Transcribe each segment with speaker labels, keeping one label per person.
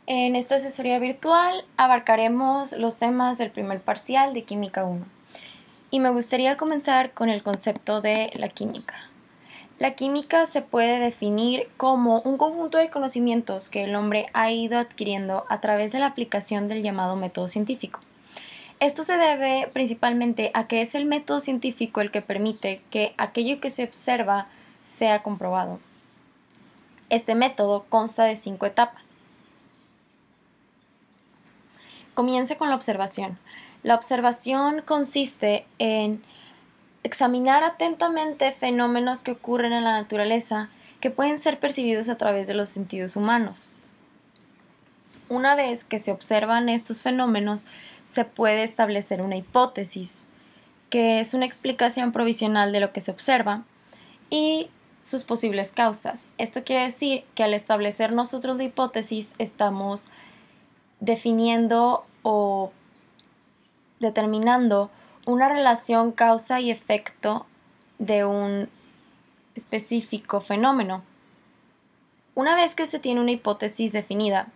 Speaker 1: En esta asesoría virtual abarcaremos los temas del primer parcial de Química 1 y me gustaría comenzar con el concepto de la química. La química se puede definir como un conjunto de conocimientos que el hombre ha ido adquiriendo a través de la aplicación del llamado método científico. Esto se debe principalmente a que es el método científico el que permite que aquello que se observa sea comprobado. Este método consta de 5 etapas. Comienza con la observación. La observación consiste en examinar atentamente fenómenos que ocurren en la naturaleza que pueden ser percibidos a través de los sentidos humanos. Una vez que se observan estos fenómenos, se puede establecer una hipótesis, que es una explicación provisional de lo que se observa, y sus posibles causas. Esto quiere decir que al establecer nosotros la hipótesis estamos definiendo o determinando una relación causa y efecto de un específico fenómeno. Una vez que se tiene una hipótesis definida,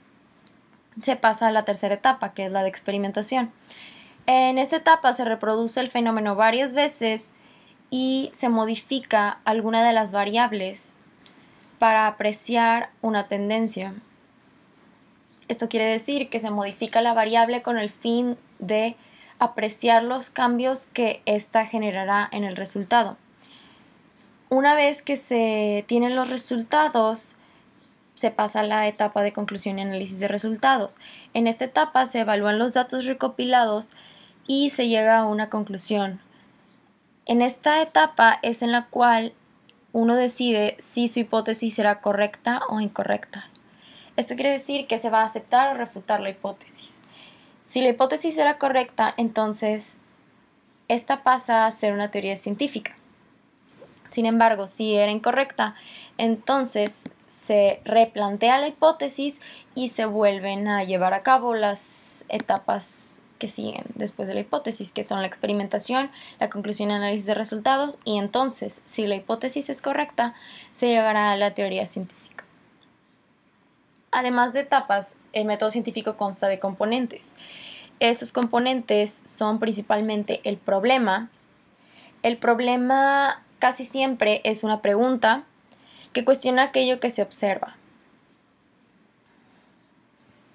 Speaker 1: se pasa a la tercera etapa, que es la de experimentación. En esta etapa se reproduce el fenómeno varias veces y se modifica alguna de las variables para apreciar una tendencia. Esto quiere decir que se modifica la variable con el fin de apreciar los cambios que ésta generará en el resultado. Una vez que se tienen los resultados, se pasa a la etapa de conclusión y análisis de resultados. En esta etapa se evalúan los datos recopilados y se llega a una conclusión. En esta etapa es en la cual uno decide si su hipótesis será correcta o incorrecta. Esto quiere decir que se va a aceptar o refutar la hipótesis. Si la hipótesis era correcta, entonces esta pasa a ser una teoría científica. Sin embargo, si era incorrecta, entonces se replantea la hipótesis y se vuelven a llevar a cabo las etapas que siguen después de la hipótesis, que son la experimentación, la conclusión y análisis de resultados, y entonces, si la hipótesis es correcta, se llegará a la teoría científica. Además de etapas, el método científico consta de componentes. Estos componentes son principalmente el problema. El problema casi siempre es una pregunta que cuestiona aquello que se observa.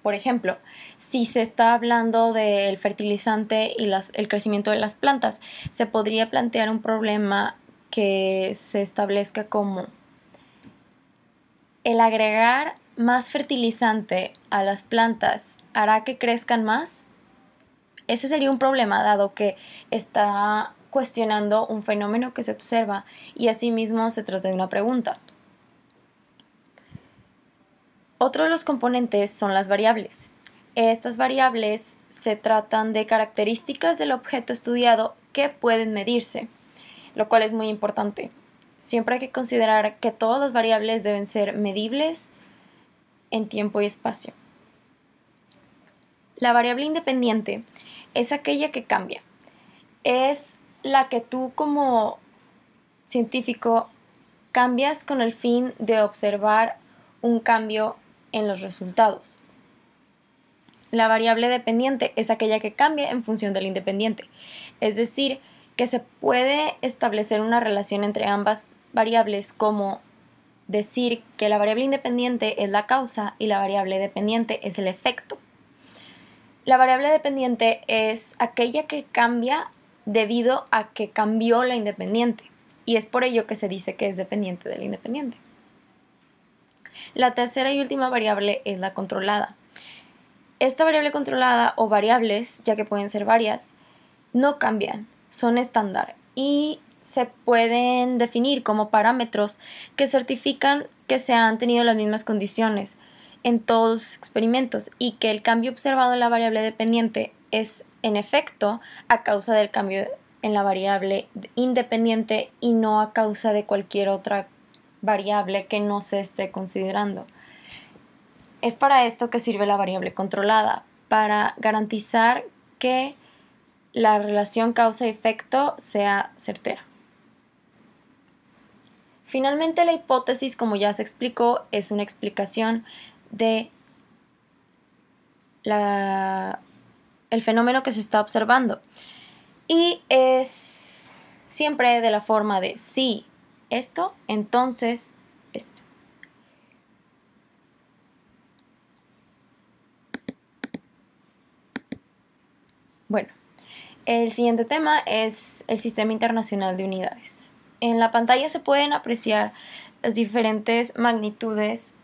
Speaker 1: Por ejemplo, si se está hablando del fertilizante y el crecimiento de las plantas, se podría plantear un problema que se establezca como el agregar más fertilizante a las plantas hará que crezcan más. Ese sería un problema, dado que está cuestionando un fenómeno que se observa y asimismo se trata de una pregunta. Otro de los componentes son las variables. Estas variables se tratan de características del objeto estudiado que pueden medirse, lo cual es muy importante. Siempre hay que considerar que todas las variables deben ser medibles en tiempo y espacio. La variable independiente es aquella que cambia. Es la que tú como científico cambias con el fin de observar un cambio en los resultados. La variable dependiente es aquella que cambia en función del independiente. Es decir, que se puede establecer una relación entre ambas variables, como decir que la variable independiente es la causa y la variable dependiente es el efecto. La variable dependiente es aquella que cambia debido a que cambió la independiente, y es por ello que se dice que es dependiente de la independiente. La tercera y última variable es la controlada. Esta variable controlada, o variables, ya que pueden ser varias, no cambian, son estándar y se pueden definir como parámetros que certifican que se han tenido las mismas condiciones en todos los experimentos y que el cambio observado en la variable dependiente es en efecto a causa del cambio en la variable independiente y no a causa de cualquier otra variable que no se esté considerando. Es para esto que sirve la variable controlada, para garantizar que la relación causa-efecto sea certera. Finalmente, la hipótesis, como ya se explicó, es una explicación de el fenómeno que se está observando. Y es siempre de la forma de si esto, entonces esto. Bueno, el siguiente tema es el Sistema Internacional de Unidades. En la pantalla se pueden apreciar las diferentes magnitudes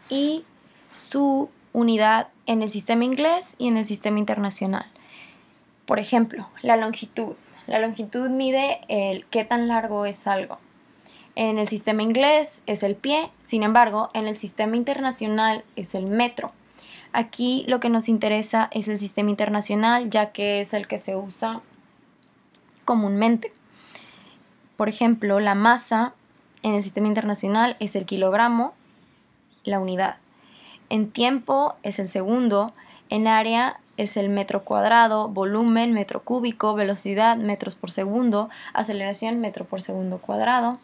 Speaker 1: y su unidad en el sistema inglés y en el sistema internacional. Por ejemplo, la longitud. La longitud mide el qué tan largo es algo. En el sistema inglés es el pie, sin embargo, en el sistema internacional es el metro. Aquí lo que nos interesa es el sistema internacional, ya que es el que se usa comúnmente. Por ejemplo, la masa en el sistema internacional es el kilogramo, la unidad. En tiempo es el segundo, en área es el metro cuadrado, volumen, metro cúbico, velocidad, metros por segundo, aceleración, metro por segundo cuadrado,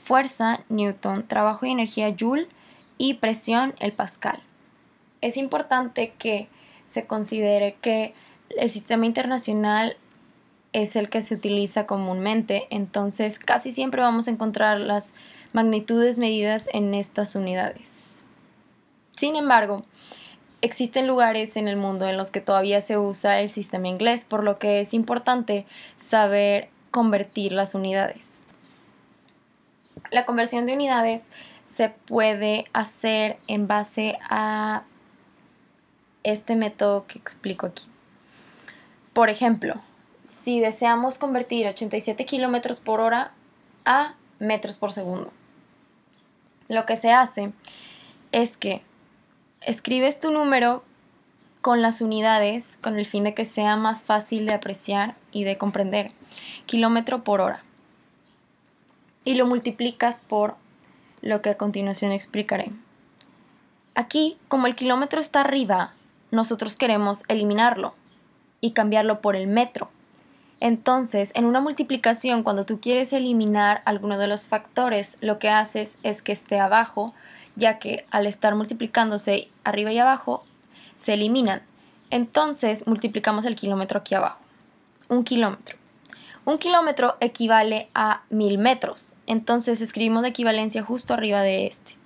Speaker 1: fuerza, newton, trabajo y energía, joule, y presión, el pascal. Es importante que se considere que el sistema internacional es el que se utiliza comúnmente, entonces casi siempre vamos a encontrar las magnitudes medidas en estas unidades. Sin embargo, existen lugares en el mundo en los que todavía se usa el sistema inglés, por lo que es importante saber convertir las unidades. La conversión de unidades se puede hacer en base a este método que explico aquí. Por ejemplo, si deseamos convertir 87 kilómetros por hora a metros por segundo, lo que se hace es que escribes tu número con las unidades con el fin de que sea más fácil de apreciar y de comprender, kilómetro por hora, y lo multiplicas por lo que a continuación explicaré. Aquí, como el kilómetro está arriba, nosotros queremos eliminarlo y cambiarlo por el metro. Entonces, en una multiplicación, cuando tú quieres eliminar alguno de los factores, lo que haces es que esté abajo, ya que al estar multiplicándose arriba y abajo, se eliminan. Entonces, multiplicamos el kilómetro aquí abajo. Un kilómetro. Un kilómetro equivale a 1000 metros. Entonces, escribimos la equivalencia justo arriba de este.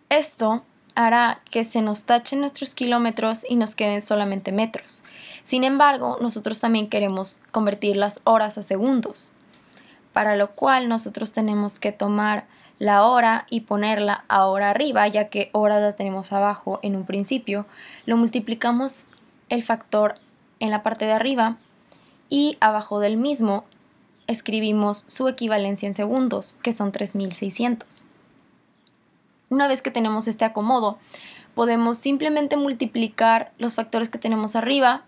Speaker 1: Esto hará que se nos tachen nuestros kilómetros y nos queden solamente metros. Sin embargo, nosotros también queremos convertir las horas a segundos, para lo cual nosotros tenemos que tomar la hora y ponerla ahora arriba, ya que hora la tenemos abajo en un principio. Lo multiplicamos el factor en la parte de arriba y abajo del mismo escribimos su equivalencia en segundos, que son 3600. Una vez que tenemos este acomodo, podemos simplemente multiplicar los factores que tenemos arriba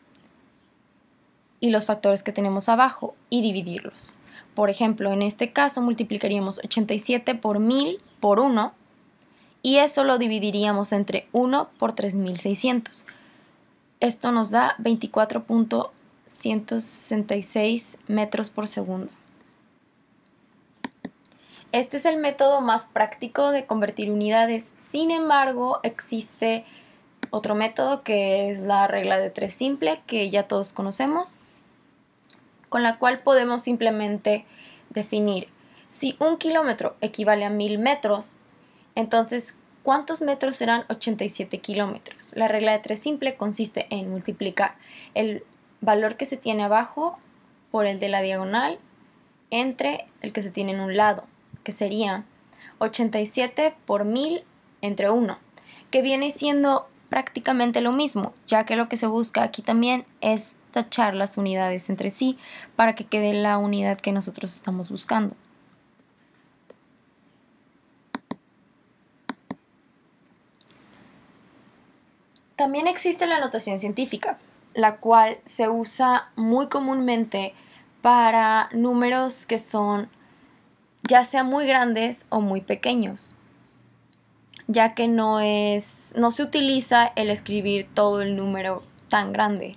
Speaker 1: y los factores que tenemos abajo y dividirlos. Por ejemplo, en este caso multiplicaríamos 87 por 1000 por 1 y eso lo dividiríamos entre 1 por 3600. Esto nos da 24.166 metros por segundo. Este es el método más práctico de convertir unidades. Sin embargo, existe otro método que es la regla de 3 simple, que ya todos conocemos, con la cual podemos simplemente definir si un kilómetro equivale a 1000 metros, entonces ¿cuántos metros serán 87 kilómetros? La regla de 3 simple consiste en multiplicar el valor que se tiene abajo por el de la diagonal entre el que se tiene en un lado, que sería 87 por 1000 entre 1, que viene siendo prácticamente lo mismo, ya que lo que se busca aquí también es tachar las unidades entre sí para que quede la unidad que nosotros estamos buscando. También existe la notación científica, la cual se usa muy comúnmente para números que son ya sea muy grandes o muy pequeños, ya que no se utiliza el escribir todo el número tan grande.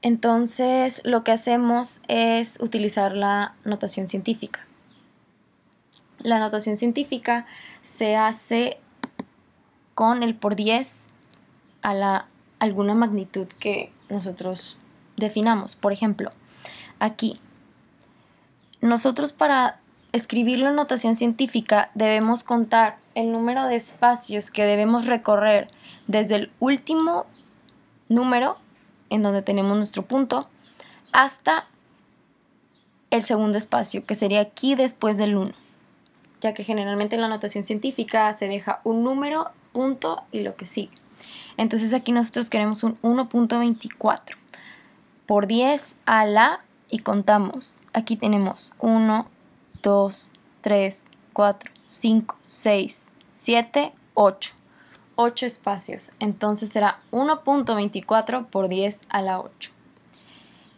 Speaker 1: Entonces, lo que hacemos es utilizar la notación científica. La notación científica se hace con el por 10 a alguna magnitud que nosotros definamos. Por ejemplo, aquí, nosotros para escribirlo en notación científica debemos contar el número de espacios que debemos recorrer desde el último número en donde tenemos nuestro punto hasta el segundo espacio, que sería aquí después del 1, ya que generalmente en la notación científica se deja un número, punto y lo que sigue. Entonces aquí nosotros queremos un 1.24 por 10 a la, y contamos. Aquí tenemos 1, 2, 3, 4, 5, 6, 7, 8. 8 espacios. Entonces será 1.24 por 10 a la 8.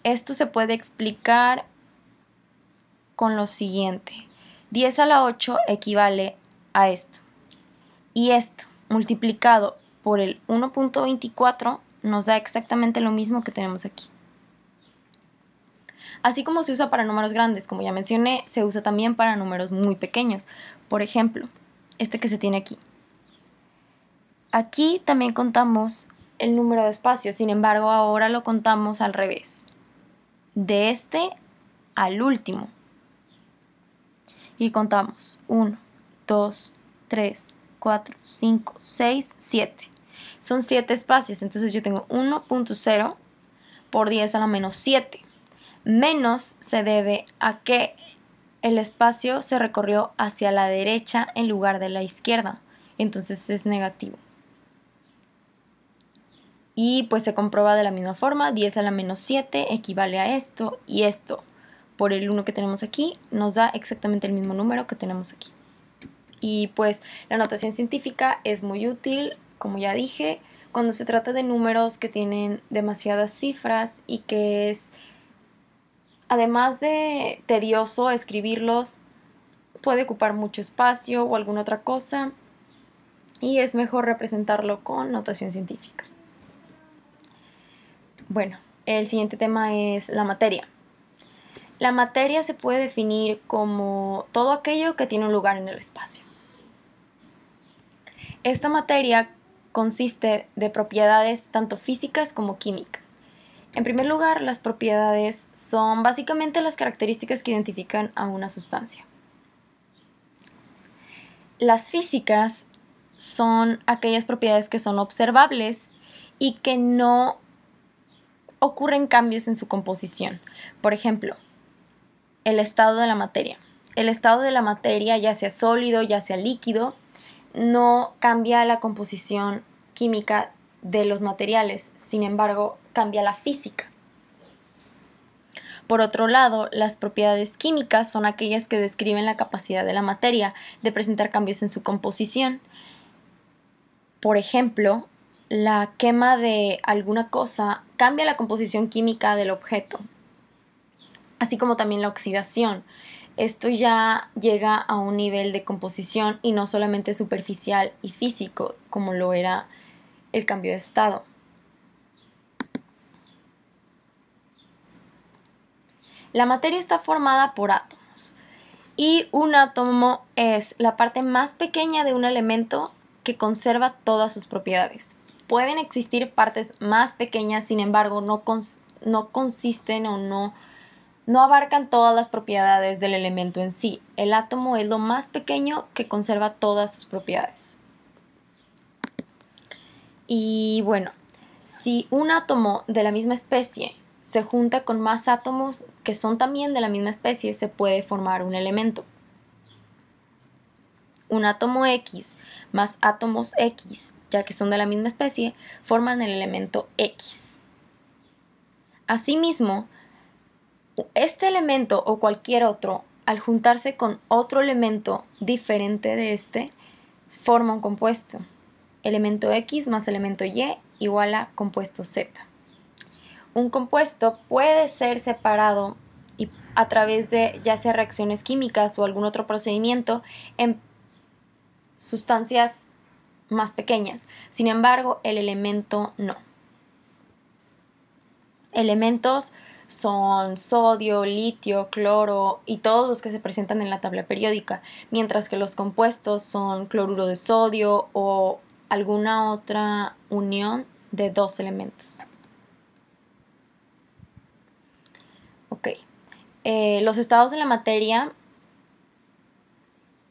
Speaker 1: Esto se puede explicar con lo siguiente. 10 a la 8 equivale a esto. Y esto multiplicado por el 1.24 nos da exactamente lo mismo que tenemos aquí. Así como se usa para números grandes, como ya mencioné, se usa también para números muy pequeños. Por ejemplo, este que se tiene aquí. Aquí también contamos el número de espacios, sin embargo ahora lo contamos al revés. De este al último. Y contamos 1, 2, 3, 4, 5, 6, 7. Son 7 espacios, entonces yo tengo 1.0 por 10 a la menos 7. Menos se debe a que el espacio se recorrió hacia la derecha en lugar de la izquierda, entonces es negativo. Y pues se comprueba de la misma forma, 10 a la menos 7 equivale a esto, y esto por el 1 que tenemos aquí nos da exactamente el mismo número que tenemos aquí. Y pues la notación científica es muy útil, como ya dije, cuando se trata de números que tienen demasiadas cifras y que es, además de tedioso escribirlos, puede ocupar mucho espacio o alguna otra cosa, y es mejor representarlo con notación científica. Bueno, el siguiente tema es la materia. La materia se puede definir como todo aquello que tiene un lugar en el espacio. Esta materia consiste de propiedades tanto físicas como químicas. En primer lugar, las propiedades son básicamente las características que identifican a una sustancia. Las físicas son aquellas propiedades que son observables y que no ocurren cambios en su composición. Por ejemplo, el estado de la materia. El estado de la materia, ya sea sólido, ya sea líquido, no cambia la composición química de los materiales, sin embargo, cambia la física. Por otro lado, las propiedades químicas son aquellas que describen la capacidad de la materia de presentar cambios en su composición. Por ejemplo, la quema de alguna cosa cambia la composición química del objeto, así como también la oxidación. Esto ya llega a un nivel de composición y no solamente superficial y físico, como lo era el cambio de estado. La materia está formada por átomos, y un átomo es la parte más pequeña de un elemento que conserva todas sus propiedades. Pueden existir partes más pequeñas, sin embargo, no consisten o no abarcan todas las propiedades del elemento en sí. El átomo es lo más pequeño que conserva todas sus propiedades. Y bueno, si un átomo de la misma especie se junta con más átomos que son también de la misma especie, se puede formar un elemento. Un átomo X más átomos X, ya que son de la misma especie, forman el elemento X. Asimismo, este elemento o cualquier otro, al juntarse con otro elemento diferente de este, forma un compuesto. Elemento X más elemento Y igual a compuesto Z. Un compuesto puede ser separado a través de ya sea reacciones químicas o algún otro procedimiento en sustancias más pequeñas. Sin embargo, el elemento no. Elementos son sodio, litio, cloro y todos los que se presentan en la tabla periódica, mientras que los compuestos son cloruro de sodio o alguna otra unión de dos elementos. Ok. Los estados de la materia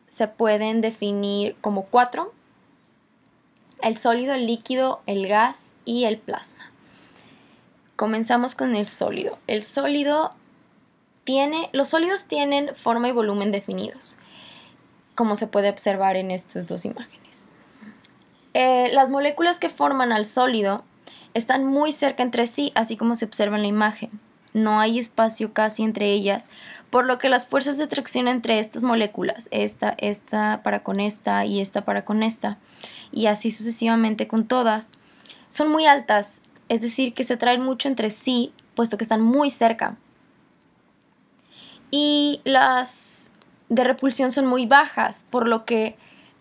Speaker 1: se pueden definir como 4: el sólido, el líquido, el gas y el plasma. Comenzamos con el sólido. Los sólidos tienen forma y volumen definidos, como se puede observar en estas dos imágenes. Las moléculas que forman al sólido están muy cerca entre sí, así como se observa en la imagen. No hay espacio casi entre ellas, por lo que las fuerzas de atracción entre estas moléculas, esta para con esta y esta para con esta, y así sucesivamente con todas, son muy altas, es decir, que se atraen mucho entre sí, puesto que están muy cerca. Y las de repulsión son muy bajas, por lo que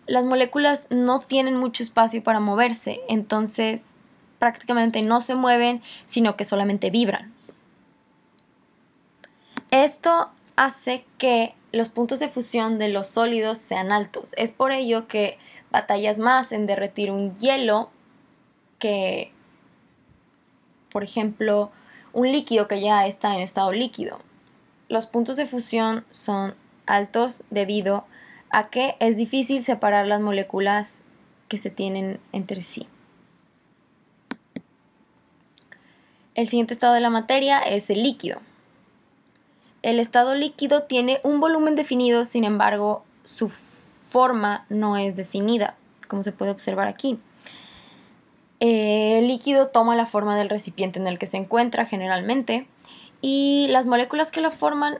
Speaker 1: las moléculas no tienen mucho espacio para moverse, entonces prácticamente no se mueven, sino que solamente vibran. Esto hace que los puntos de fusión de los sólidos sean altos. Es por ello que batallas más en derretir un hielo que, por ejemplo, un líquido que ya está en estado líquido. Los puntos de fusión son altos debido a que es difícil separar las moléculas que se tienen entre sí. El siguiente estado de la materia es el líquido. El estado líquido tiene un volumen definido, sin embargo, su forma no es definida, como se puede observar aquí. El líquido toma la forma del recipiente en el que se encuentra generalmente, y las moléculas que lo forman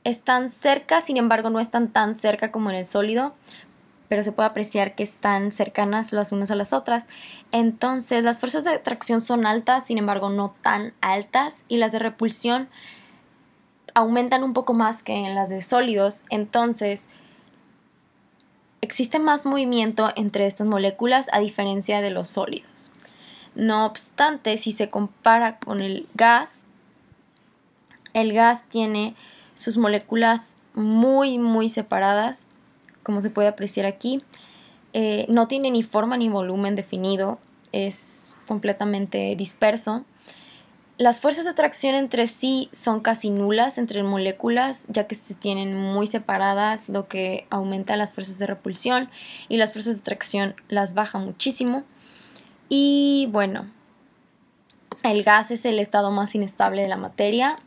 Speaker 1: están cerca, sin embargo no están tan cerca como en el sólido, pero se puede apreciar que están cercanas las unas a las otras. Entonces las fuerzas de atracción son altas, sin embargo no tan altas, y las de repulsión aumentan un poco más que en las de sólidos. Entonces existe más movimiento entre estas moléculas a diferencia de los sólidos. No obstante, si se compara con el gas tiene sus moléculas muy separadas, como se puede apreciar aquí. No tiene ni forma ni volumen definido, es completamente disperso. Las fuerzas de atracción entre sí son casi nulas entre moléculas, ya que se tienen muy separadas, lo que aumenta las fuerzas de repulsión, y las fuerzas de atracción las baja muchísimo. Y bueno, el gas es el estado más inestable de la materia.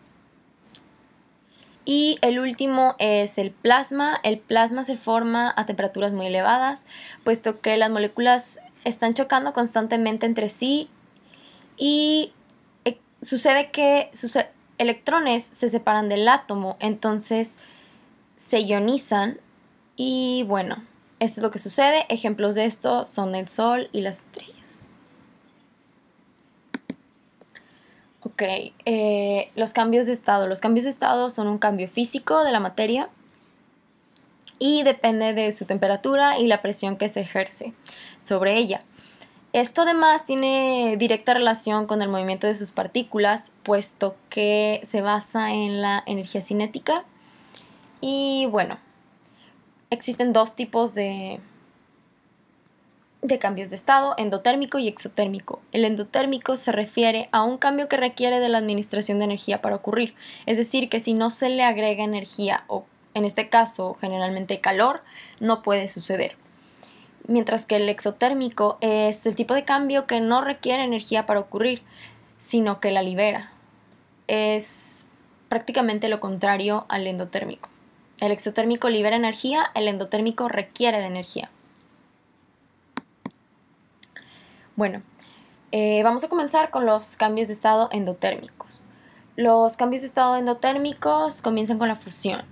Speaker 1: Y el último es el plasma. El plasma se forma a temperaturas muy elevadas, puesto que las moléculas están chocando constantemente entre sí, y sucede que sus electrones se separan del átomo, entonces se ionizan. Y bueno, esto es lo que sucede. Ejemplos de esto son el Sol y las estrellas. Ok, los cambios de estado. Los cambios de estado son un cambio físico de la materia y depende de su temperatura y la presión que se ejerce sobre ella. Esto además tiene directa relación con el movimiento de sus partículas, puesto que se basa en la energía cinética. Y bueno, existen dos tipos de cambios de estado: endotérmico y exotérmico. El endotérmico se refiere a un cambio que requiere de la administración de energía para ocurrir, es decir, que si no se le agrega energía, o en este caso generalmente calor, no puede suceder. Mientras que el exotérmico es el tipo de cambio que no requiere energía para ocurrir, sino que la libera. Es prácticamente lo contrario al endotérmico. El exotérmico libera energía, el endotérmico requiere de energía. Bueno, vamos a comenzar con los cambios de estado endotérmicos. Los cambios de estado endotérmicos comienzan con la fusión.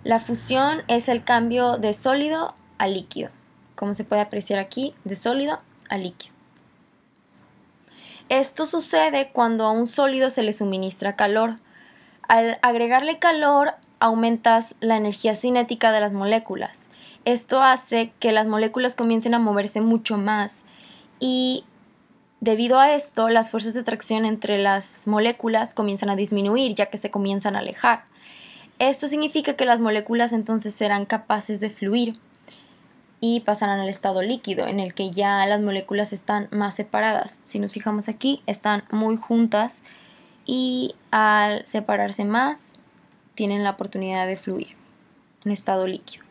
Speaker 1: La fusión es el cambio de sólido a líquido, como se puede apreciar aquí, de sólido a líquido. Esto sucede cuando a un sólido se le suministra calor. Al agregarle calor, aumentas la energía cinética de las moléculas. Esto hace que las moléculas comiencen a moverse mucho más, y debido a esto, las fuerzas de atracción entre las moléculas comienzan a disminuir, ya que se comienzan a alejar. Esto significa que las moléculas entonces serán capaces de fluir. y pasarán al estado líquido, en el que ya las moléculas están más separadas. Si nos fijamos aquí, están muy juntas y al separarse más, tienen la oportunidad de fluir en estado líquido.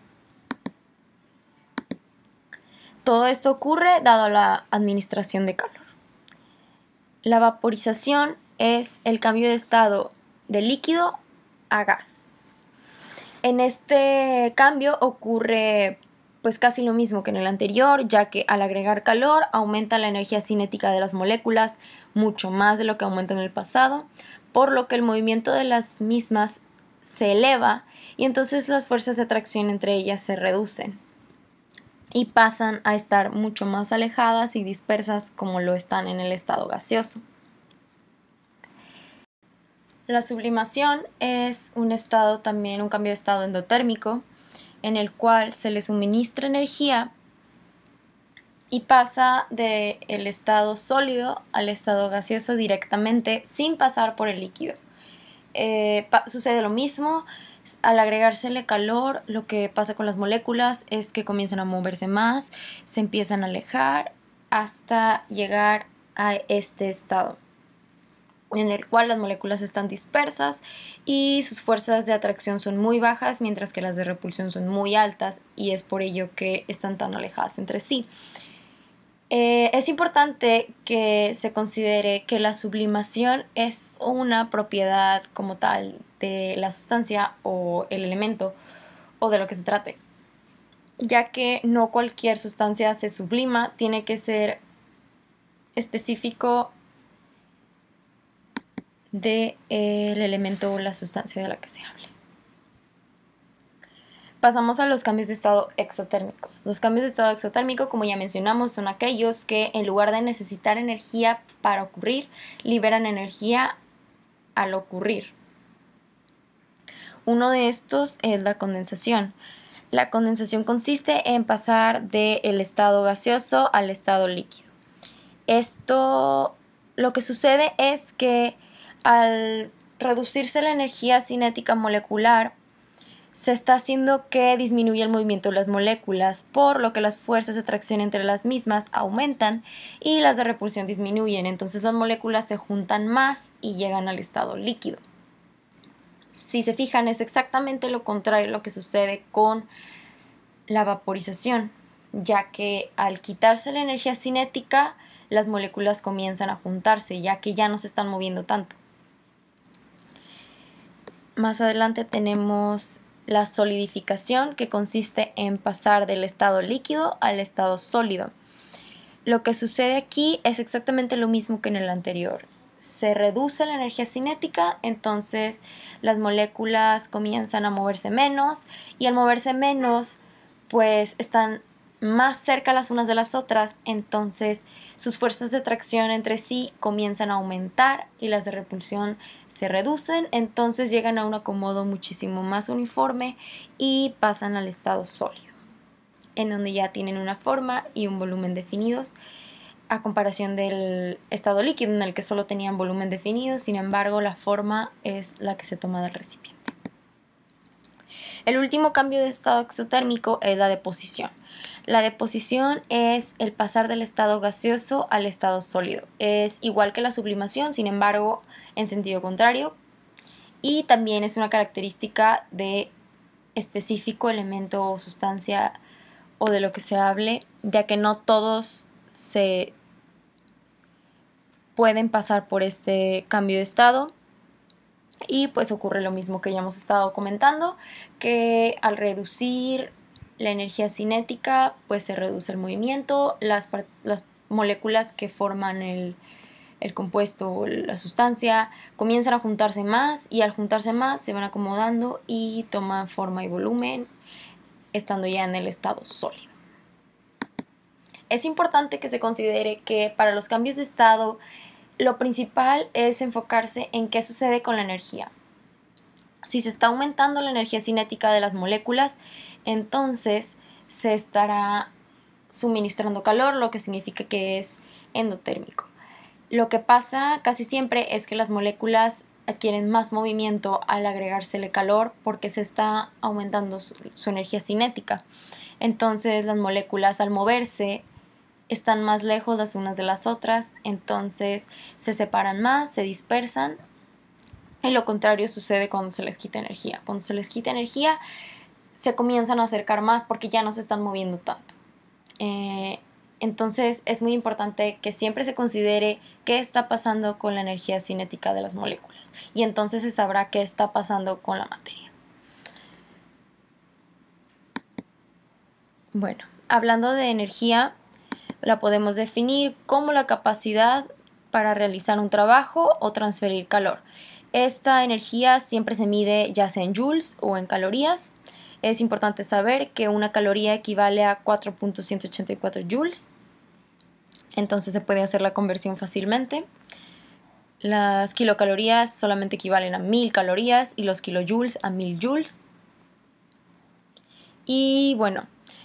Speaker 1: Todo esto ocurre dado la administración de calor. La vaporización es el cambio de estado de líquido a gas. En este cambio ocurre pues casi lo mismo que en el anterior, ya que al agregar calor aumenta la energía cinética de las moléculas mucho más de lo que aumenta en el pasado, por lo que el movimiento de las mismas se eleva y entonces las fuerzas de atracción entre ellas se reducen y pasan a estar mucho más alejadas y dispersas como lo están en el estado gaseoso. La sublimación es un cambio de estado endotérmico, en el cual se le suministra energía y pasa del estado sólido al estado gaseoso directamente sin pasar por el líquido. Sucede lo mismo, al agregársele calor, lo que pasa con las moléculas es que comienzan a moverse más, se empiezan a alejar hasta llegar a este estado, en el cual las moléculas están dispersas y sus fuerzas de atracción son muy bajas, mientras que las de repulsión son muy altas, y es por ello que están tan alejadas entre sí. Es importante que se considere que la sublimación es una propiedad como tal de la sustancia o el elemento o de lo que se trate, ya que no cualquier sustancia se sublima, tiene que ser específico del elemento o la sustancia de la que se hable. Pasamos a los cambios de estado exotérmico. Los cambios de estado exotérmico, como ya mencionamos, son aquellos que en lugar de necesitar energía para ocurrir, liberan energía al ocurrir. Uno de estos es la condensación. La condensación consiste en pasar del estado gaseoso al estado líquido. Esto, lo que sucede es que al reducirse la energía cinética molecular, se está haciendo que disminuya el movimiento de las moléculas, por lo que las fuerzas de atracción entre las mismas aumentan y las de repulsión disminuyen. Entonces las moléculas se juntan más y llegan al estado líquido. Si se fijan, es exactamente lo contrario a lo que sucede con la vaporización, ya que al quitarse la energía cinética, las moléculas comienzan a juntarse, ya que ya no se están moviendo tanto. Más adelante tenemos la solidificación, que consiste en pasar del estado líquido al estado sólido. Lo que sucede aquí es exactamente lo mismo que en el anterior. Se reduce la energía cinética, entonces las moléculas comienzan a moverse menos, y al moverse menos, pues están más cerca las unas de las otras, entonces sus fuerzas de atracción entre sí comienzan a aumentar y las de repulsión se reducen, entonces llegan a un acomodo muchísimo más uniforme y pasan al estado sólido, en donde ya tienen una forma y un volumen definidos, a comparación del estado líquido en el que solo tenían volumen definido. Sin embargo, la forma es la que se toma del recipiente. El último cambio de estado exotérmico es la deposición. La deposición es el pasar del estado gaseoso al estado sólido. Es igual que la sublimación, sin embargo, en sentido contrario, y también es una característica de específico elemento o sustancia o de lo que se hable, ya que no todos se pueden pasar por este cambio de estado. Y pues ocurre lo mismo que ya hemos estado comentando, que al reducir la energía cinética, pues se reduce el movimiento, las moléculas que forman el compuesto o la sustancia comienzan a juntarse más, y al juntarse más se van acomodando y toman forma y volumen, estando ya en el estado sólido. Es importante que se considere que para los cambios de estado, lo principal es enfocarse en qué sucede con la energía. Si se está aumentando la energía cinética de las moléculas, entonces se estará suministrando calor, lo que significa que es endotérmico. Lo que pasa casi siempre es que las moléculas adquieren más movimiento al agregársele calor, porque se está aumentando su energía cinética. Entonces las moléculas al moverse están más lejos las unas de las otras, entonces se separan más, se dispersan. Y lo contrario sucede cuando se les quita energía. Cuando se les quita energía, se comienzan a acercar más porque ya no se están moviendo tanto. Entonces es muy importante que siempre se considere qué está pasando con la energía cinética de las moléculas. Y entonces se sabrá qué está pasando con la materia. Bueno, hablando de energía, la podemos definir como la capacidad para realizar un trabajo o transferir calor. Esta energía siempre se mide ya sea en joules o en calorías. Es importante saber que una caloría equivale a 4.184 joules. Entonces se puede hacer la conversión fácilmente. Las kilocalorías solamente equivalen a 1000 calorías y los kilojoules a 1000 joules. Y bueno,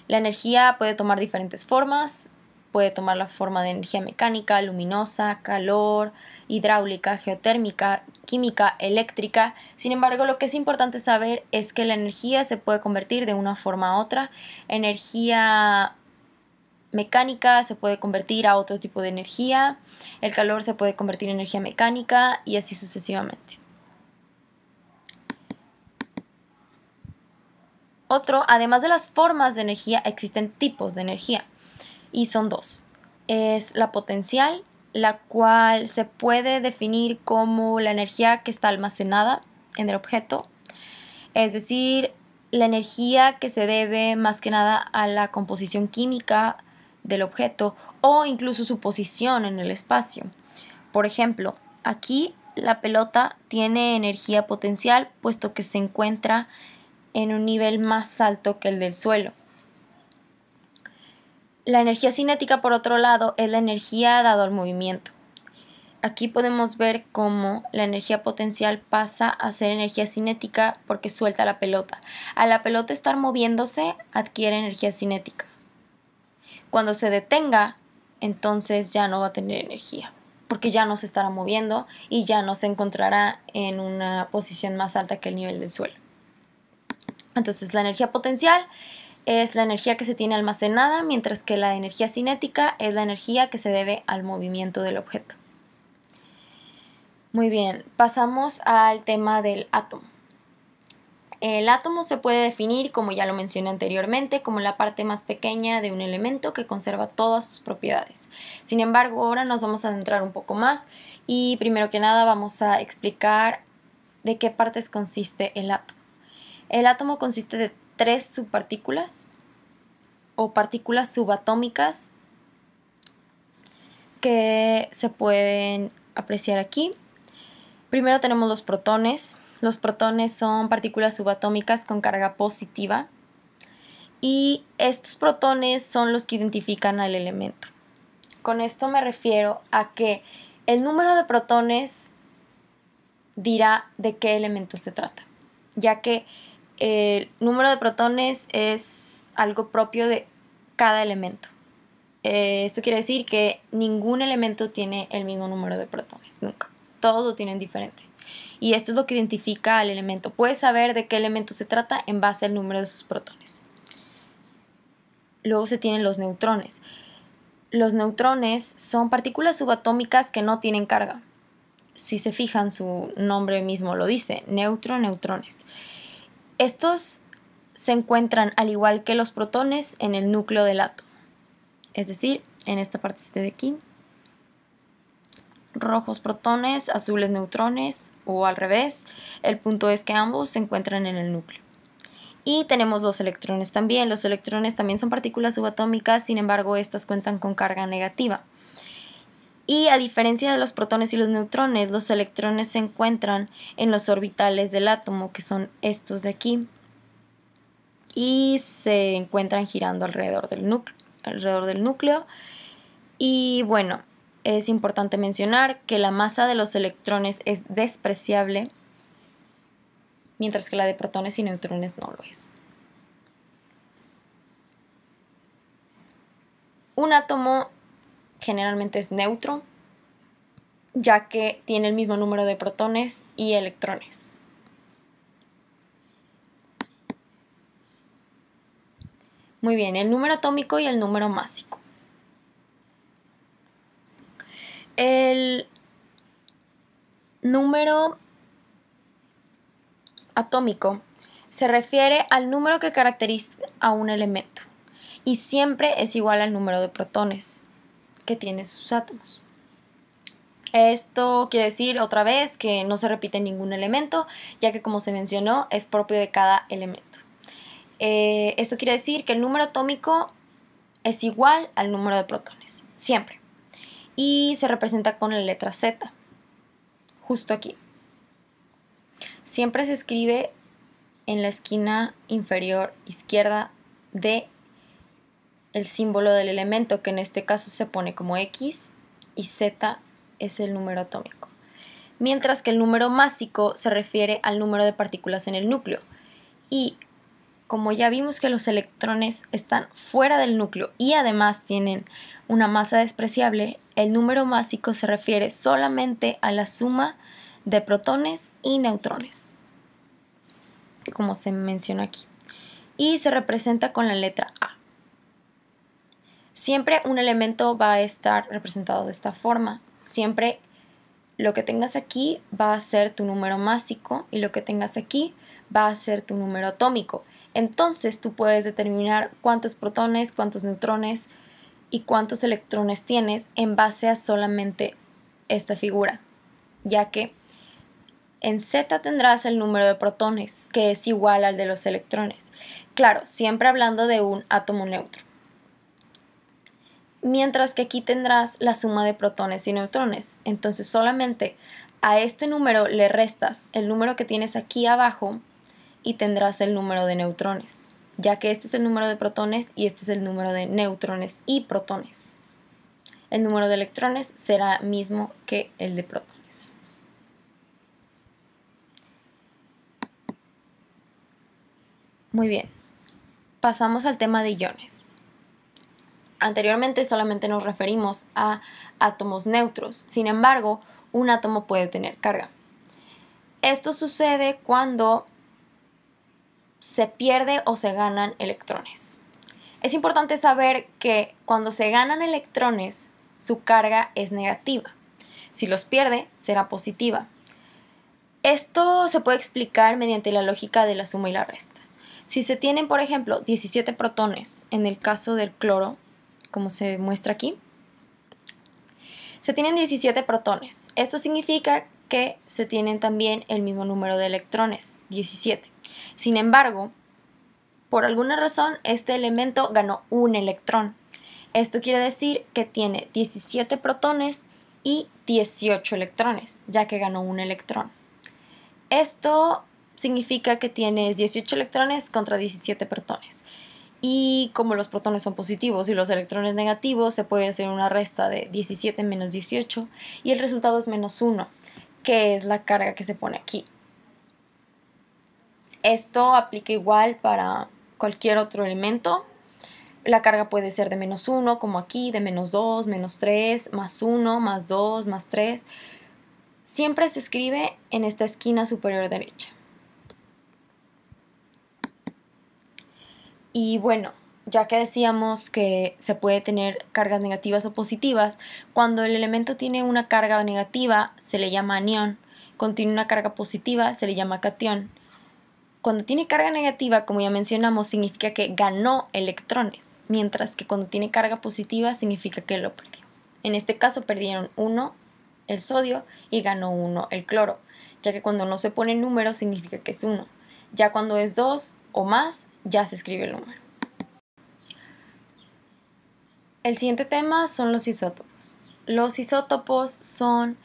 Speaker 1: la energía puede tomar diferentes formas. Puede tomar la forma de energía mecánica, luminosa, calor, hidráulica, geotérmica, química, eléctrica. Sin embargo, lo que es importante saber es que la energía se puede convertir de una forma a otra. Energía mecánica se puede convertir a otro tipo de energía. El calor se puede convertir en energía mecánica y así sucesivamente. Además de las formas de energía, existen tipos de energía. Y son dos. Es la potencial, la cual se puede definir como la energía que está almacenada en el objeto, es decir, la energía que se debe más que nada a la composición química del objeto o incluso su posición en el espacio. Por ejemplo, aquí la pelota tiene energía potencial puesto que se encuentra en un nivel más alto que el del suelo. La energía cinética, por otro lado, es la energía dada al movimiento. Aquí podemos ver cómo la energía potencial pasa a ser energía cinética porque suelta la pelota. A la pelota estar moviéndose, adquiere energía cinética. Cuando se detenga, entonces ya no va a tener energía, porque ya no se estará moviendo y ya no se encontrará en una posición más alta que el nivel del suelo. Entonces la energía potencial es la energía que se tiene almacenada, mientras que la energía cinética es la energía que se debe al movimiento del objeto. Muy bien, pasamos al tema del átomo. El átomo se puede definir, como ya lo mencioné anteriormente, como la parte más pequeña de un elemento que conserva todas sus propiedades. Sin embargo, ahora nos vamos a adentrar un poco más y primero que nada vamos a explicar de qué partes consiste el átomo. El átomo consiste de 3 subpartículas o partículas subatómicas que se pueden apreciar aquí. Primero tenemos los protones. Los protones son partículas subatómicas con carga positiva y estos protones son los que identifican al elemento. Con esto me refiero a que el número de protones dirá de qué elemento se trata, ya que el número de protones es algo propio de cada elemento. Esto quiere decir que ningún elemento tiene el mismo número de protones, nunca. Todos lo tienen diferente. Y esto es lo que identifica al elemento. Puedes saber de qué elemento se trata en base al número de sus protones. Luego se tienen los neutrones. Los neutrones son partículas subatómicas que no tienen carga. Si se fijan, su nombre mismo lo dice, neutrones. Estos se encuentran, al igual que los protones, en el núcleo del átomo. Es decir, en esta partecita de aquí. Rojos protones, azules neutrones o al revés. El punto es que ambos se encuentran en el núcleo. Y tenemos los electrones también. Los electrones también son partículas subatómicas, sin embargo, estas cuentan con carga negativa. Y a diferencia de los protones y los neutrones, los electrones se encuentran en los orbitales del átomo, que son estos de aquí, y se encuentran girando alrededor del núcleo. Y bueno, es importante mencionar que la masa de los electrones es despreciable, mientras que la de protones y neutrones no lo es. Un átomo generalmente es neutro, ya que tiene el mismo número de protones y electrones. Muy bien, el número atómico y el número másico. El número atómico se refiere al número que caracteriza a un elemento y siempre es igual al número de protones que tienen sus átomos. Esto quiere decir otra vez que no se repite ningún elemento, ya que como se mencionó es propio de cada elemento. Esto quiere decir que el número atómico es igual al número de protones, siempre. Y se representa con la letra Z, justo aquí. Siempre se escribe en la esquina inferior izquierda de el símbolo del elemento, que en este caso se pone como X, y Z es el número atómico. Mientras que el número másico se refiere al número de partículas en el núcleo. Y como ya vimos que los electrones están fuera del núcleo y además tienen una masa despreciable, el número másico se refiere solamente a la suma de protones y neutrones, como se menciona aquí. Y se representa con la letra A. Siempre un elemento va a estar representado de esta forma. Siempre lo que tengas aquí va a ser tu número másico y lo que tengas aquí va a ser tu número atómico. Entonces tú puedes determinar cuántos protones, cuántos neutrones y cuántos electrones tienes en base a solamente esta figura, ya que en Z tendrás el número de protones, que es igual al de los electrones. Claro, siempre hablando de un átomo neutro. Mientras que aquí tendrás la suma de protones y neutrones. Entonces solamente a este número le restas el número que tienes aquí abajo y tendrás el número de neutrones, ya que este es el número de protones y este es el número de neutrones y protones. El número de electrones será mismo que el de protones. Muy bien, pasamos al tema de iones. Anteriormente solamente nos referimos a átomos neutros, sin embargo, un átomo puede tener carga. Esto sucede cuando se pierde o se ganan electrones. Es importante saber que cuando se ganan electrones, su carga es negativa. Si los pierde, será positiva. Esto se puede explicar mediante la lógica de la suma y la resta. Si se tienen, por ejemplo, 17 protones en el caso del cloro, como se muestra aquí, se tienen 17 protones. Esto significa que se tienen también el mismo número de electrones, 17. Sin embargo, por alguna razón, este elemento ganó un electrón. Esto quiere decir que tiene 17 protones y 18 electrones, ya que ganó un electrón. Esto significa que tienes 18 electrones contra 17 protones. Y como los protones son positivos y los electrones negativos, se puede hacer una resta de 17 menos 18 y el resultado es menos 1, que es la carga que se pone aquí. Esto aplica igual para cualquier otro elemento. La carga puede ser de menos 1, como aquí, de menos 2, menos 3, más 1, más 2, más 3. Siempre se escribe en esta esquina superior derecha. Y bueno, ya que decíamos que se puede tener cargas negativas o positivas, cuando el elemento tiene una carga negativa se le llama anión, cuando tiene una carga positiva se le llama catión. Cuando tiene carga negativa, como ya mencionamos, significa que ganó electrones, mientras que cuando tiene carga positiva significa que lo perdió. En este caso perdieron 1 el sodio y ganó 1 el cloro, ya que cuando no se pone número significa que es 1. Ya cuando es 2 o más, ya se escribe el número. El siguiente tema son los isótopos. Los isótopos son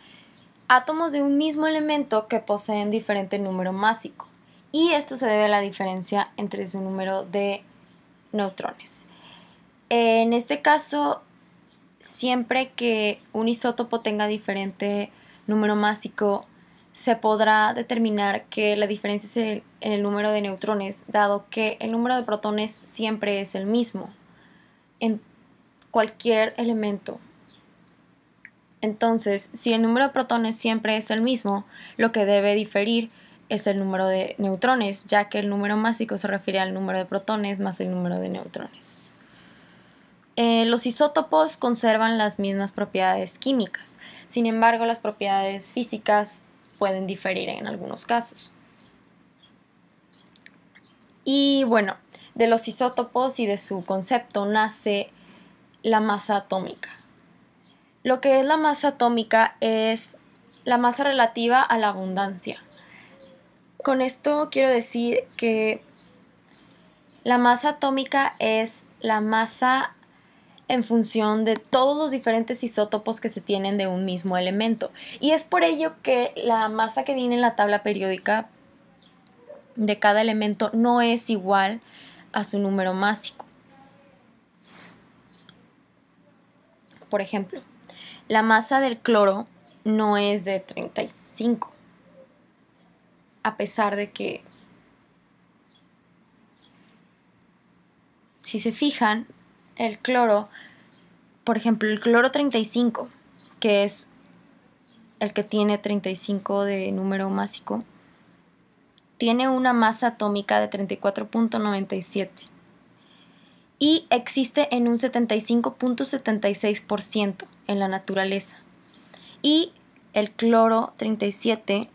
Speaker 1: átomos de un mismo elemento que poseen diferente número másico, y esto se debe a la diferencia entre su número de neutrones. En este caso, siempre que un isótopo tenga diferente número másico, se podrá determinar que la diferencia es en el número de neutrones, dado que el número de protones siempre es el mismo en cualquier elemento. Entonces, si el número de protones siempre es el mismo, lo que debe diferir es el número de neutrones, ya que el número másico se refiere al número de protones más el número de neutrones. Los isótopos conservan las mismas propiedades químicas, sin embargo las propiedades físicas pueden diferir en algunos casos. Y bueno, de los isótopos y de su concepto nace la masa atómica. Lo que es la masa atómica es la masa relativa a la abundancia. Con esto quiero decir que la masa atómica es la masa en función de todos los diferentes isótopos que se tienen de un mismo elemento. Y es por ello que la masa que viene en la tabla periódica de cada elemento no es igual a su número másico. Por ejemplo, la masa del cloro no es de 35, a pesar de que, si se fijan, el cloro, por ejemplo, el cloro 35, que es el que tiene 35 de número másico, tiene una masa atómica de 34.97 y existe en un 75.76% en la naturaleza. Y el cloro 37,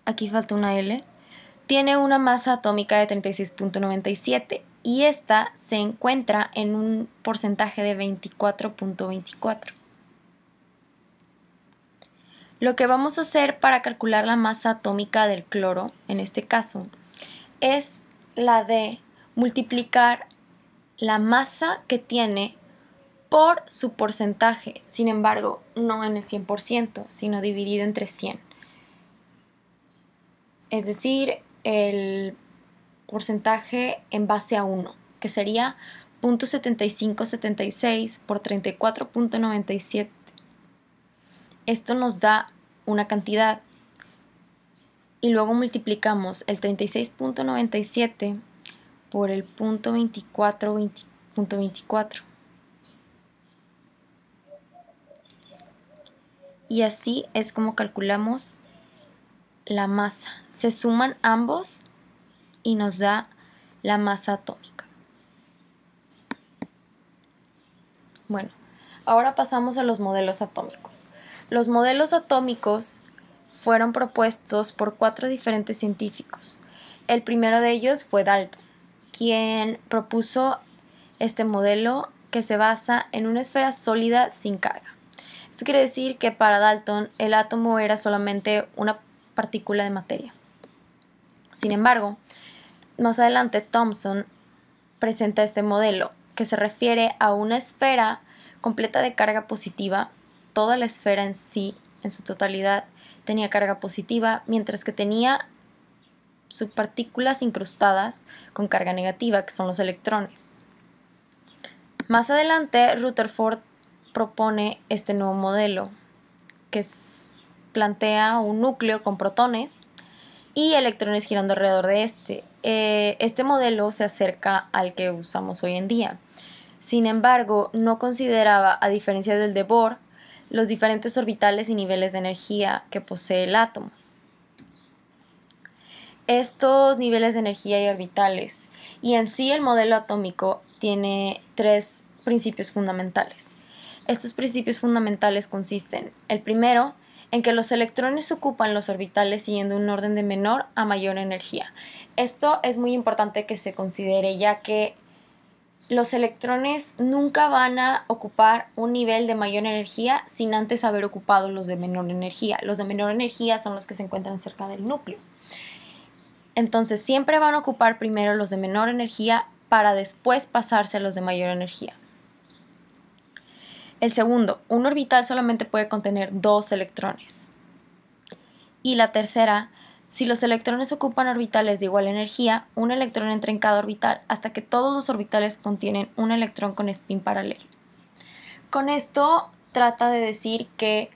Speaker 1: aquí falta una L, tiene una masa atómica de 36.97 y esta se encuentra en un porcentaje de 24.24. Lo que vamos a hacer para calcular la masa atómica del cloro, en este caso, es la de multiplicar la masa que tiene por su porcentaje, sin embargo, no en el 100%, sino dividido entre 100. Es decir, el porcentaje en base a 1, que sería 0.7576 por 34.97. Esto nos da una cantidad y luego multiplicamos el 36.97 por el 0.24. Y así es como calculamos la masa. Se suman ambos y nos da la masa atómica. Bueno, ahora pasamos a los modelos atómicos. Los modelos atómicos fueron propuestos por 4 diferentes científicos. El primero de ellos fue Dalton, quien propuso este modelo que se basa en una esfera sólida sin carga. Esto quiere decir que para Dalton el átomo era solamente una partícula de materia. Sin embargo, más adelante Thomson presenta este modelo que se refiere a una esfera completa de carga positiva. Toda la esfera en sí, en su totalidad, tenía carga positiva, mientras que tenía subpartículas incrustadas con carga negativa, que son los electrones. Más adelante, Rutherford propone este nuevo modelo, que plantea un núcleo con protones y electrones girando alrededor de este. Este modelo se acerca al que usamos hoy en día. Sin embargo, no consideraba, a diferencia del de Bohr, los diferentes orbitales y niveles de energía que posee el átomo. Estos niveles de energía y orbitales, y en sí el modelo atómico, tiene 3 principios fundamentales. Estos principios fundamentales consisten, el primero, en que los electrones ocupan los orbitales siguiendo un orden de menor a mayor energía. Esto es muy importante que se considere, ya que los electrones nunca van a ocupar un nivel de mayor energía sin antes haber ocupado los de menor energía. Los de menor energía son los que se encuentran cerca del núcleo. Entonces siempre van a ocupar primero los de menor energía para después pasarse a los de mayor energía. El segundo, un orbital solamente puede contener 2 electrones. Y la tercera, si los electrones ocupan orbitales de igual energía, un electrón entra en cada orbital hasta que todos los orbitales contienen un electrón con spin paralelo. Con esto trata de decir que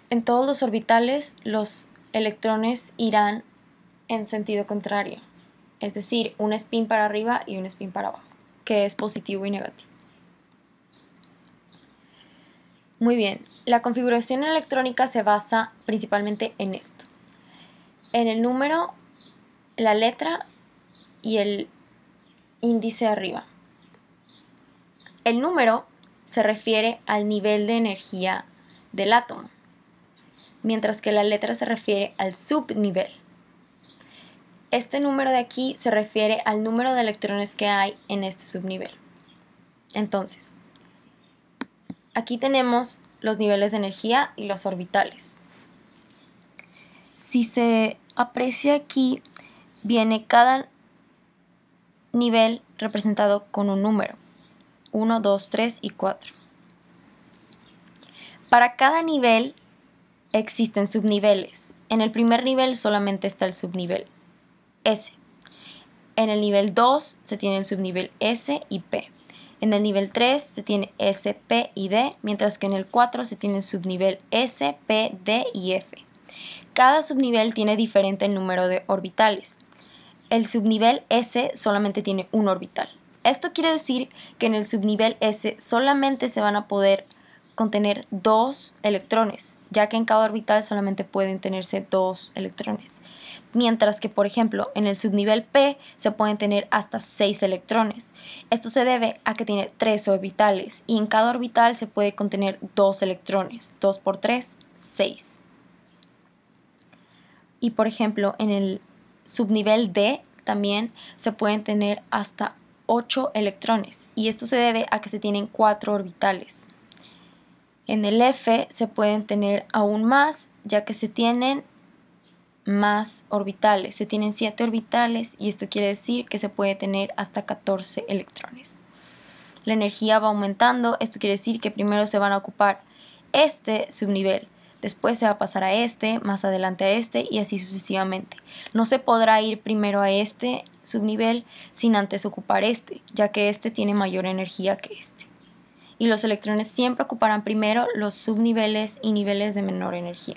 Speaker 1: en todos los orbitales los electrones irán en sentido contrario, es decir, un spin para arriba y un spin para abajo, que es positivo y negativo. Muy bien, la configuración electrónica se basa principalmente en esto. En el número, la letra y el índice arriba. El número se refiere al nivel de energía del átomo, mientras que la letra se refiere al subnivel. Este número de aquí se refiere al número de electrones que hay en este subnivel. Entonces, aquí tenemos los niveles de energía y los orbitales. Si se aprecia aquí, viene cada nivel representado con un número: 1, 2, 3 y 4. Para cada nivel existen subniveles. En el primer nivel solamente está el subnivel S. En el nivel 2 se tiene el subnivel S y P. En el nivel 3 se tiene S, P y D, mientras que en el 4 se tiene el subnivel S, P, D y F. Cada subnivel tiene diferente número de orbitales. El subnivel S solamente tiene un orbital. Esto quiere decir que en el subnivel S solamente se van a poder contener 2 electrones, ya que en cada orbital solamente pueden tenerse 2 electrones. Mientras que, por ejemplo, en el subnivel P se pueden tener hasta 6 electrones. Esto se debe a que tiene 3 orbitales y en cada orbital se puede contener 2 electrones. 2 por 3, 6. Y por ejemplo, en el subnivel D también se pueden tener hasta 8 electrones y esto se debe a que se tienen 4 orbitales. En el F se pueden tener aún más, ya que se tienen más orbitales. Se tienen 7 orbitales y esto quiere decir que se puede tener hasta 14 electrones. La energía va aumentando. Esto quiere decir que primero se van a ocupar este subnivel, después se va a pasar a este, más adelante a este y así sucesivamente. No se podrá ir primero a este subnivel sin antes ocupar este, ya que este tiene mayor energía que este. Y los electrones siempre ocuparán primero los subniveles y niveles de menor energía.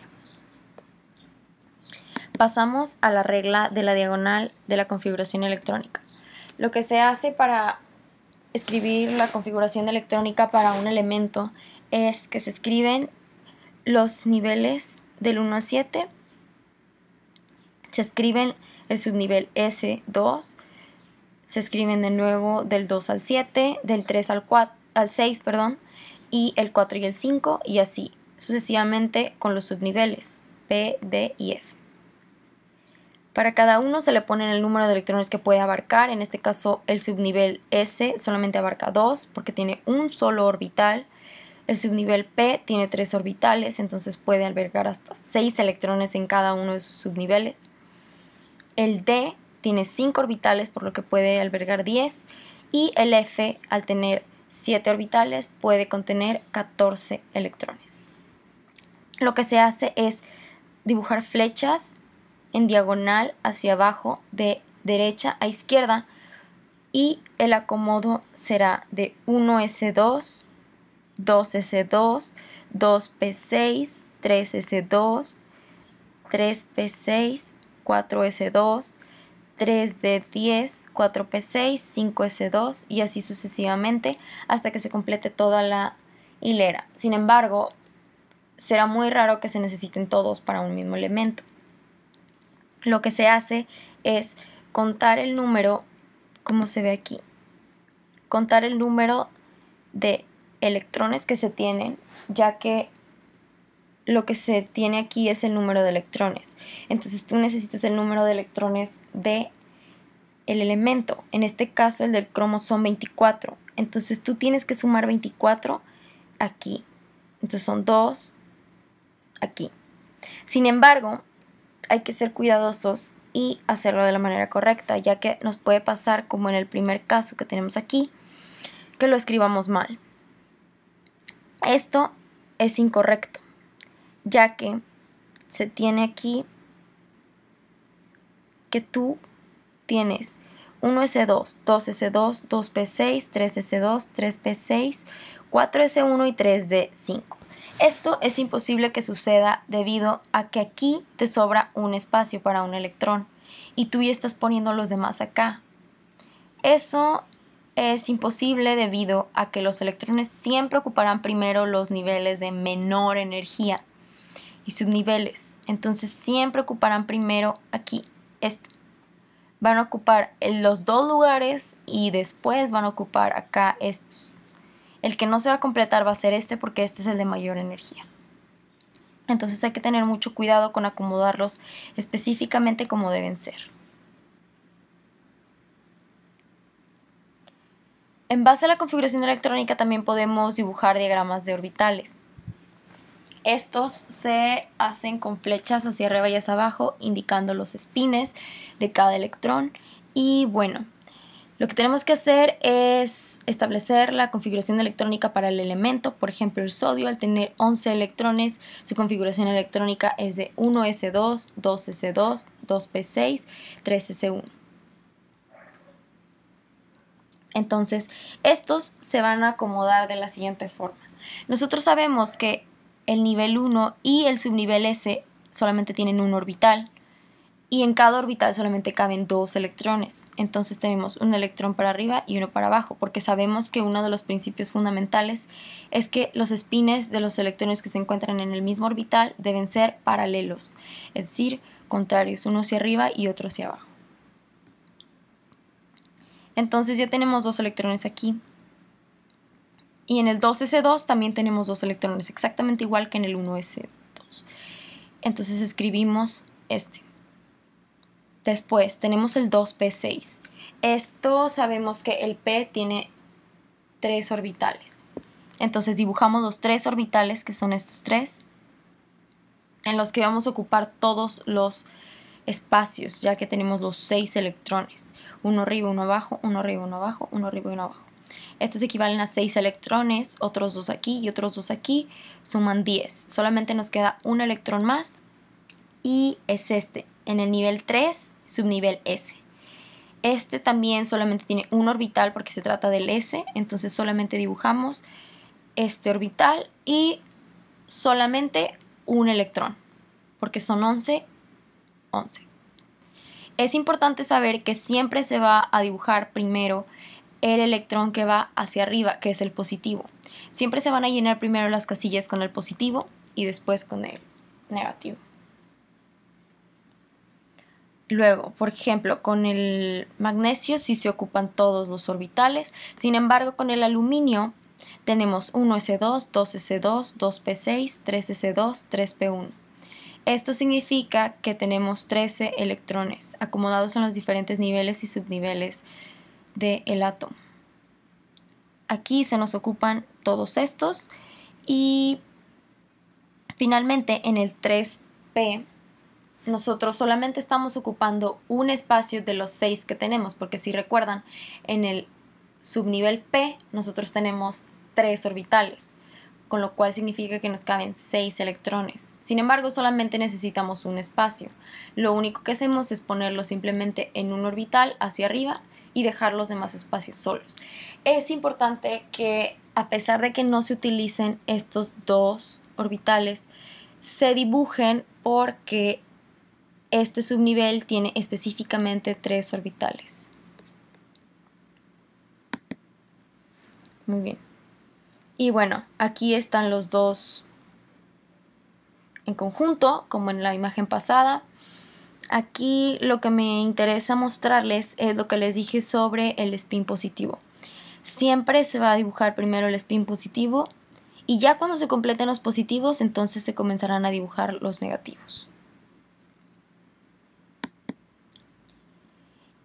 Speaker 1: Pasamos a la regla de la diagonal de la configuración electrónica. Lo que se hace para escribir la configuración electrónica para un elemento es que se escriben los niveles del 1 al 7, se escriben el subnivel S2, se escriben de nuevo del 2 al 7, del 3 al 6, y el 4 y el 5, y así sucesivamente con los subniveles P, D y F. Para cada uno se le pone el número de electrones que puede abarcar. En este caso el subnivel S solamente abarca 2 porque tiene un solo orbital. El subnivel P tiene 3 orbitales, entonces puede albergar hasta 6 electrones en cada uno de sus subniveles. El D tiene 5 orbitales, por lo que puede albergar 10. Y el F, al tener 7 orbitales, puede contener 14 electrones. Lo que se hace es dibujar flechas en diagonal hacia abajo de derecha a izquierda y el acomodo será de 1s2, 2s2, 2p6, 3s2, 3p6, 4s2, 3d10, 4p6, 5s2 y así sucesivamente hasta que se complete toda la hilera. Sin embargo, será muy raro que se necesiten todos para un mismo elemento. Lo que se hace es contar el número, como se ve aquí, contar el número de electrones que se tienen, ya que lo que se tiene aquí es el número de electrones. Entonces tú necesitas el número de electrones del elemento. En este caso el del cromo son 24. Entonces tú tienes que sumar 24 aquí. Entonces son 2 aquí. Sin embargo, hay que ser cuidadosos y hacerlo de la manera correcta, ya que nos puede pasar como en el primer caso que tenemos aquí, que lo escribamos mal. Esto es incorrecto, ya que se tiene aquí que tú tienes 1s2, 2s2, 2p6, 3s2, 3p6, 4s1 y 3d5. Esto es imposible que suceda debido a que aquí te sobra un espacio para un electrón y tú ya estás poniendo los demás acá. Eso es imposible debido a que los electrones siempre ocuparán primero los niveles de menor energía y subniveles. Entonces siempre ocuparán primero aquí este. Van a ocupar los dos lugares y después van a ocupar acá estos. El que no se va a completar va a ser este porque este es el de mayor energía. Entonces hay que tener mucho cuidado con acomodarlos específicamente como deben ser. En base a la configuración electrónica también podemos dibujar diagramas de orbitales. Estos se hacen con flechas hacia arriba y hacia abajo, indicando los espines de cada electrón. Y bueno, lo que tenemos que hacer es establecer la configuración electrónica para el elemento. Por ejemplo, el sodio, al tener 11 electrones, su configuración electrónica es de 1s2, 2s2, 2p6, 3s1. Entonces, estos se van a acomodar de la siguiente forma. Nosotros sabemos que el nivel 1 y el subnivel S solamente tienen un orbital y en cada orbital solamente caben 2 electrones. Entonces tenemos un electrón para arriba y uno para abajo, porque sabemos que uno de los principios fundamentales es que los espines de los electrones que se encuentran en el mismo orbital deben ser paralelos, es decir, contrarios, uno hacia arriba y otro hacia abajo. Entonces ya tenemos 2 electrones aquí. Y en el 2s2 también tenemos 2 electrones, exactamente igual que en el 1s2. Entonces escribimos este. Después tenemos el 2p6. Esto sabemos que el p tiene 3 orbitales. Entonces dibujamos los 3 orbitales, que son estos 3, en los que vamos a ocupar todos los espacios, ya que tenemos los 6 electrones. Uno arriba, uno abajo, uno arriba, uno abajo, uno arriba y uno abajo. Estos equivalen a 6 electrones, otros 2 aquí y otros 2 aquí, suman 10. Solamente nos queda un electrón más y es este, en el nivel 3, subnivel S. Este también solamente tiene un orbital porque se trata del S, entonces solamente dibujamos este orbital y solamente un electrón, porque son 11, 11. Es importante saber que siempre se va a dibujar primero el electrón que va hacia arriba, que es el positivo. Siempre se van a llenar primero las casillas con el positivo y después con el negativo. Luego, por ejemplo, con el magnesio sí se ocupan todos los orbitales. Sin embargo, con el aluminio tenemos 1s2, 2s2, 2p6, 3s2, 3p1. Esto significa que tenemos 13 electrones acomodados en los diferentes niveles y subniveles del átomo. Aquí se nos ocupan todos estos y finalmente en el 3p nosotros solamente estamos ocupando un espacio de los 6 que tenemos, porque si recuerdan, en el subnivel P nosotros tenemos 3 orbitales, con lo cual significa que nos caben 6 electrones. Sin embargo, solamente necesitamos un espacio. Lo único que hacemos es ponerlo simplemente en un orbital hacia arriba y dejar los demás espacios solos. Es importante que, a pesar de que no se utilicen estos 2 orbitales, se dibujen porque este subnivel tiene específicamente 3 orbitales. Muy bien. Y bueno, aquí están los dos en conjunto, como en la imagen pasada. Aquí lo que me interesa mostrarles es lo que les dije sobre el spin positivo. Siempre se va a dibujar primero el spin positivo y ya cuando se completen los positivos, entonces se comenzarán a dibujar los negativos.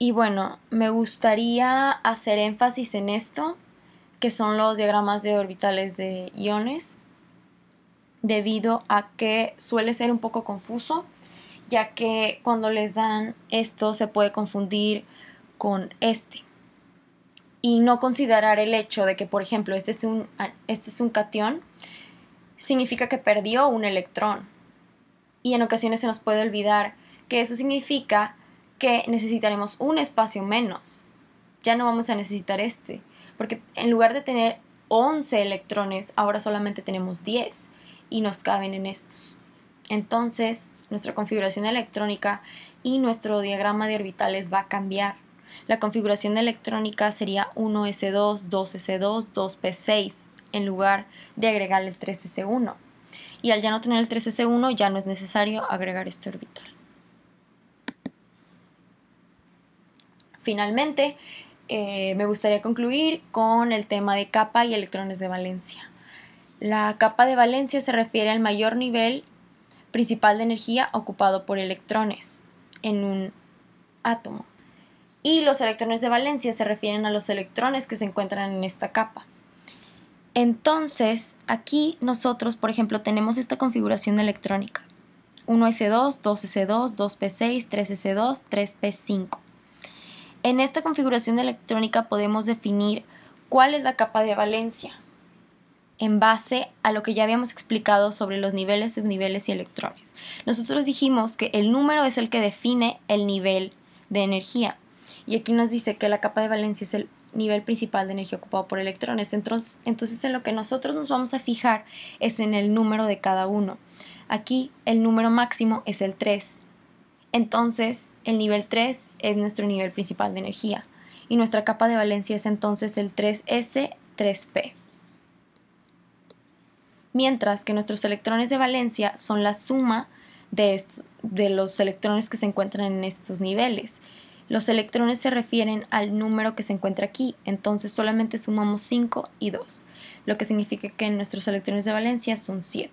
Speaker 1: Y bueno, me gustaría hacer énfasis en esto, que son los diagramas de orbitales de iones, debido a que suele ser un poco confuso, ya que cuando les dan esto se puede confundir con este y no considerar el hecho de que, por ejemplo, este es un catión, significa que perdió un electrón, y en ocasiones se nos puede olvidar que eso significa que necesitaremos un espacio menos. Ya no vamos a necesitar este, porque en lugar de tener 11 electrones, ahora solamente tenemos 10 y nos caben en estos. Entonces, nuestra configuración electrónica y nuestro diagrama de orbitales va a cambiar. La configuración electrónica sería 1s2, 2s2, 2p6, en lugar de agregar el 3s1. y al ya no tener el 3s1 ya no es necesario agregar este orbital. Finalmente, me gustaría concluir con el tema de capa y electrones de valencia. La capa de valencia se refiere al mayor nivel principal de energía ocupado por electrones en un átomo. Y los electrones de valencia se refieren a los electrones que se encuentran en esta capa. Entonces, aquí nosotros, por ejemplo, tenemos esta configuración electrónica. 1s2, 2s2, 2p6, 3s2, 3p5. En esta configuración electrónica podemos definir cuál es la capa de valencia en base a lo que ya habíamos explicado sobre los niveles, subniveles y electrones. Nosotros dijimos que el número es el que define el nivel de energía. Y aquí nos dice que la capa de valencia es el nivel principal de energía ocupado por electrones. Entonces en lo que nosotros nos vamos a fijar es en el número de cada uno. Aquí el número máximo es el 3. Entonces el nivel 3 es nuestro nivel principal de energía. Y nuestra capa de valencia es entonces el 3s, 3p. Mientras que nuestros electrones de valencia son la suma de los electrones que se encuentran en estos niveles. Los electrones se refieren al número que se encuentra aquí, entonces solamente sumamos 5 y 2, lo que significa que nuestros electrones de valencia son 7.